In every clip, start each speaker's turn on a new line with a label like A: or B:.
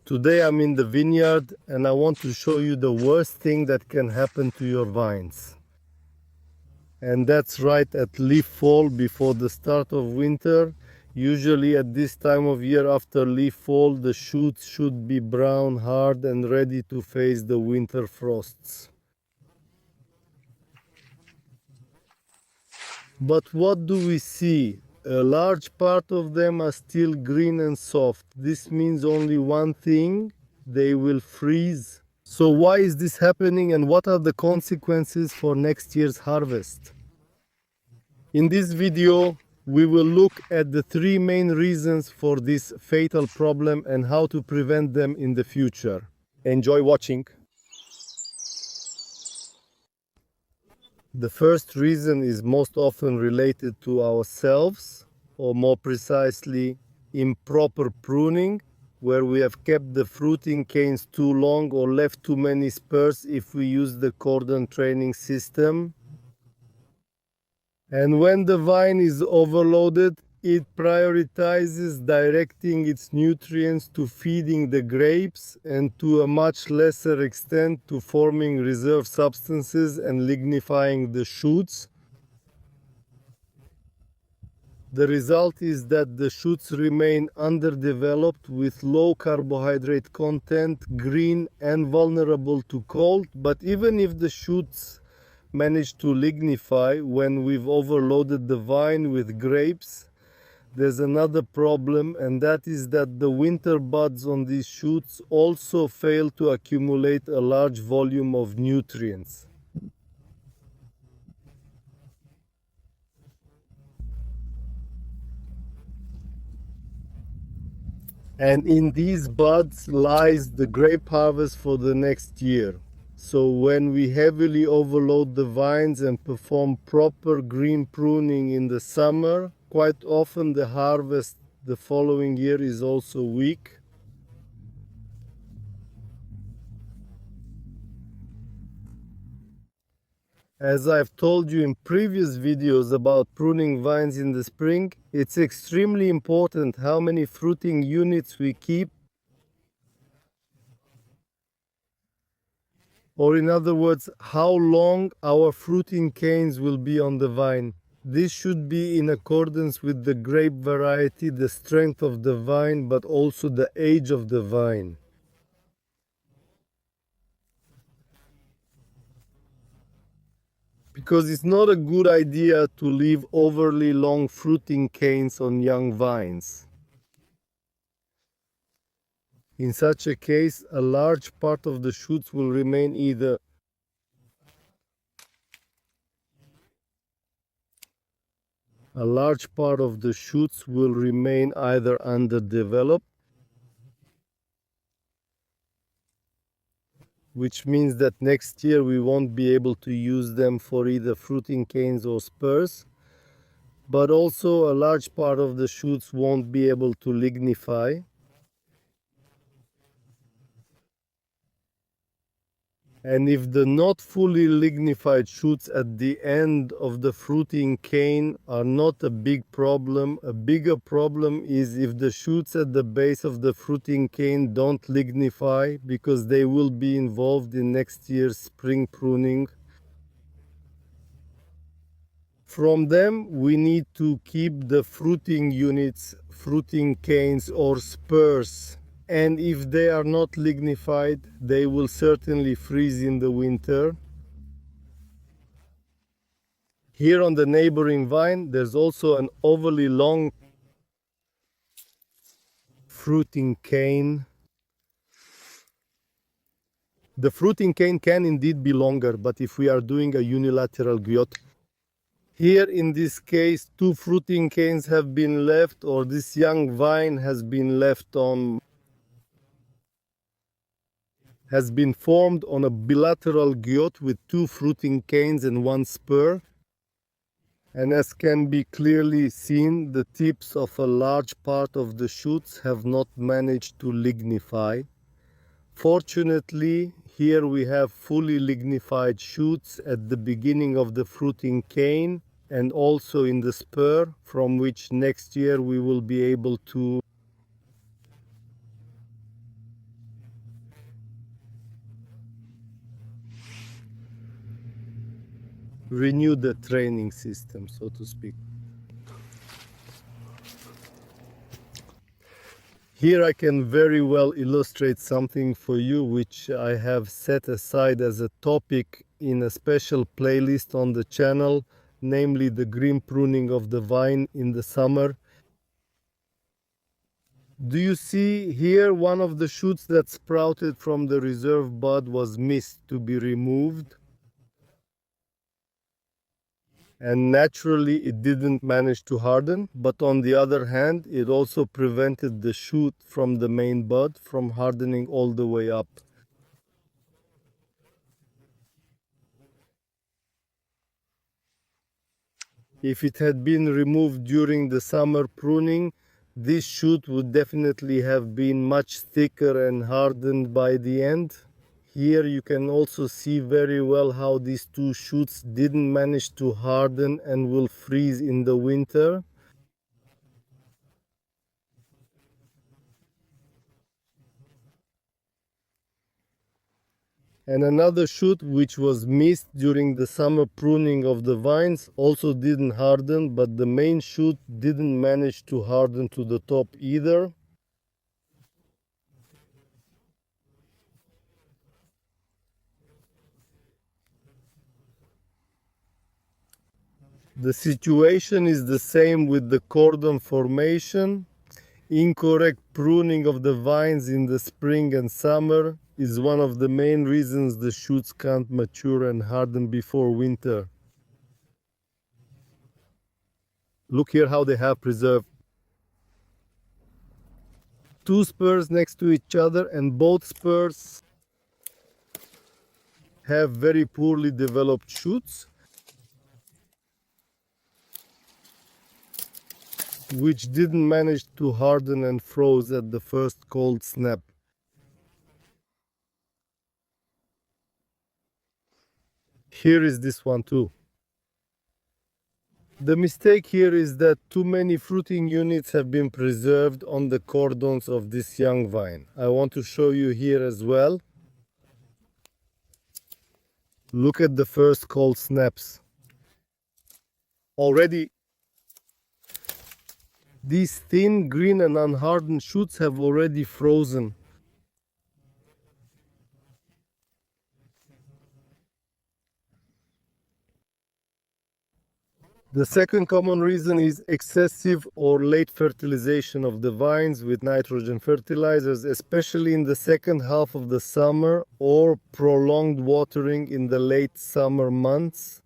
A: Today I'm in the vineyard and I want to show you the worst thing that can happen to your vines. And that's right at leaf fall before the start of winter. Usually at this time of year after leaf fall, the shoots should be brown, hard and ready to face the winter frosts. But what do we see? A large part of them are still green and soft. This means only one thing: they will freeze. So why is this happening and what are the consequences for next year's harvest? In this video, we will look at the three main reasons for this fatal problem and how to prevent them in the future. Enjoy watching. The first reason is most often related to ourselves, or more precisely, improper pruning, where we have kept the fruiting canes too long or left too many spurs if we use the cordon training system. And when the vine is overloaded, it prioritizes directing its nutrients to feeding the grapes and to a much lesser extent to forming reserve substances and lignifying the shoots. The result is that the shoots remain underdeveloped with low carbohydrate content, green and vulnerable to cold. But even if the shoots manage to lignify when we've overloaded the vine with grapes, there's another problem, and that is that the winter buds on these shoots also fail to accumulate a large volume of nutrients. And in these buds lies the grape harvest for the next year. So when we heavily overload the vines and perform proper green pruning in the summer, quite often the harvest the following year is also weak. As I've told you in previous videos about pruning vines in the spring, it's extremely important how many fruiting units we keep. Or in other words, how long our fruiting canes will be on the vine. This should be in accordance with the grape variety, the strength of the vine, but also the age of the vine. Because it's not a good idea to leave overly long fruiting canes on young vines. In such a case, a large part of the shoots will remain either underdeveloped, which means that next year we won't be able to use them for either fruiting canes or spurs, but also a large part of the shoots won't be able to lignify. And if the not fully lignified shoots at the end of the fruiting cane are not a big problem, a bigger problem is if the shoots at the base of the fruiting cane don't lignify, because they will be involved in next year's spring pruning. From them, we need to keep the fruiting units, fruiting canes or spurs. And if they are not lignified, they will certainly freeze in the winter. Here on the neighboring vine, there's also an overly long fruiting cane. The fruiting cane can indeed be longer, but if we are doing a unilateral guillot, here in this case, two fruiting canes have been left, or this young vine has been left on, has been formed on a bilateral guillot with two fruiting canes and one spur. And as can be clearly seen, the tips of a large part of the shoots have not managed to lignify. Fortunately, here we have fully lignified shoots at the beginning of the fruiting cane and also in the spur, from which next year we will be able to renew the training system, so to speak. Here I can very well illustrate something for you which I have set aside as a topic in a special playlist on the channel, namely the green pruning of the vine in the summer. Do you see here one of the shoots that sprouted from the reserve bud was missed to be removed? And naturally it didn't manage to harden, but on the other hand it also prevented the shoot from the main bud from hardening all the way up. If it had been removed during the summer pruning, this shoot would definitely have been much thicker and hardened by the end. Here you can also see very well how these two shoots didn't manage to harden and will freeze in the winter. And another shoot which was missed during the summer pruning of the vines also didn't harden, but the main shoot didn't manage to harden to the top either. The situation is the same with the cordon formation. Incorrect pruning of the vines in the spring and summer is one of the main reasons the shoots can't mature and harden before winter. Look here how they have preserved two spurs next to each other, and both spurs have very poorly developed shoots, which didn't manage to harden and froze at the first cold snap. Here is this one too. The mistake here is that too many fruiting units have been preserved on the cordons of this young vine. I want to show you here as well. Look at the first cold snaps. Already these thin, green and unhardened shoots have already frozen. The second common reason is excessive or late fertilization of the vines with nitrogen fertilizers, especially in the second half of the summer, or prolonged watering in the late summer months.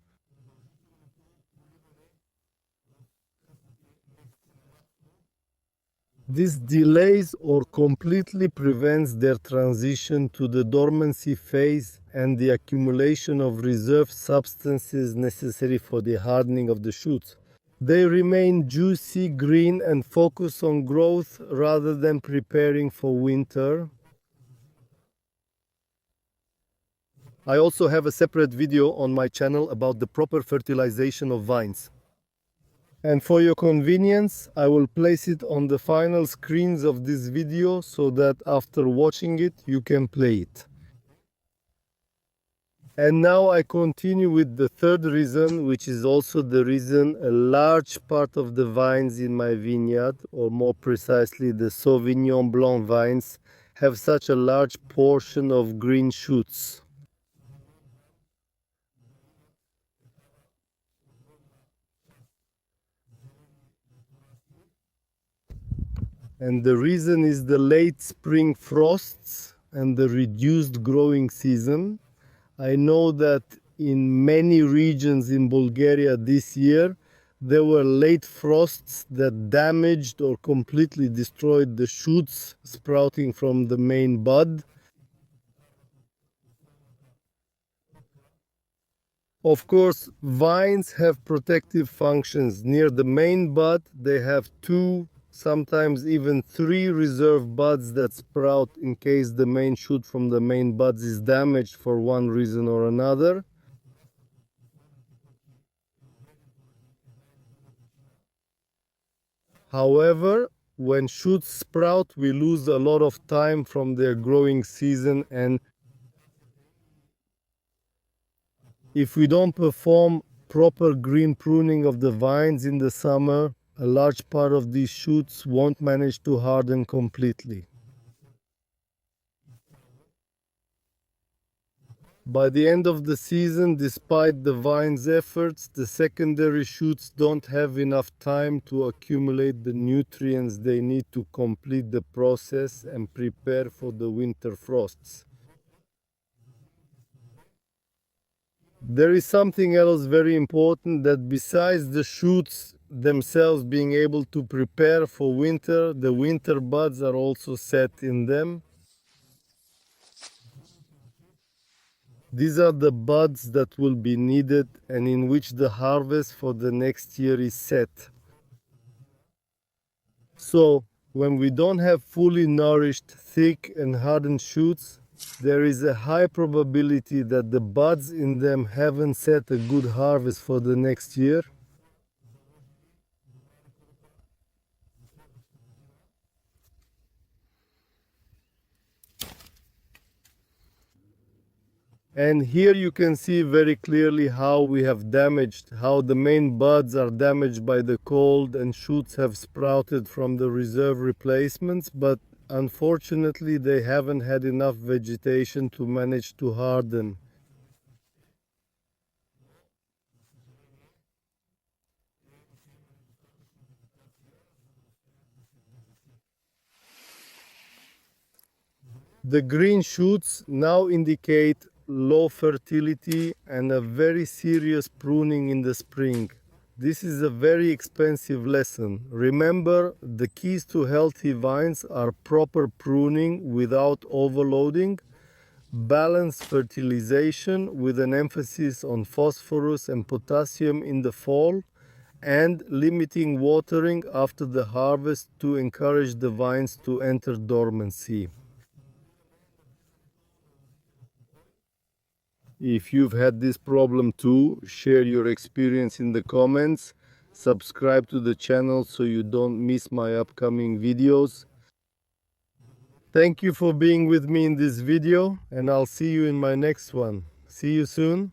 A: This delays or completely prevents their transition to the dormancy phase and the accumulation of reserve substances necessary for the hardening of the shoots. They remain juicy, green and focus on growth rather than preparing for winter. I also have a separate video on my channel about the proper fertilization of vines. And for your convenience, I will place it on the final screens of this video so that after watching it, you can play it. And now I continue with the third reason, which is also the reason a large part of the vines in my vineyard, or more precisely the Sauvignon Blanc vines, have such a large portion of green shoots. And the reason is the late spring frosts and the reduced growing season. I know that in many regions in Bulgaria this year, there were late frosts that damaged or completely destroyed the shoots sprouting from the main bud. Of course, vines have protective functions. Near the main bud, they have two, sometimes even three reserve buds that sprout in case the main shoot from the main buds is damaged for one reason or another. However, when shoots sprout, we lose a lot of time from their growing season, and if we don't perform proper green pruning of the vines in the summer, a large part of these shoots won't manage to harden completely. By the end of the season, despite the vine's efforts, the secondary shoots don't have enough time to accumulate the nutrients they need to complete the process and prepare for the winter frosts. There is something else very important, that besides the shoots themselves being able to prepare for winter, the winter buds are also set in them. These are the buds that will be needed and in which the harvest for the next year is set. So, when we don't have fully nourished, thick and hardened shoots, there is a high probability that the buds in them haven't set a good harvest for the next year. And here you can see very clearly how we have damaged, how the main buds are damaged by the cold and shoots have sprouted from the reserve replacements, but unfortunately they haven't had enough vegetation to manage to harden. The green shoots now indicate low fertility and a very serious pruning in the spring. This is a very expensive lesson. Remember, the keys to healthy vines are proper pruning without overloading, balanced fertilization with an emphasis on phosphorus and potassium in the fall, and limiting watering after the harvest to encourage the vines to enter dormancy. If you've had this problem too, share your experience in the comments. Subscribe to the channel so you don't miss my upcoming videos. Thank you for being with me in this video, and I'll see you in my next one. See you soon.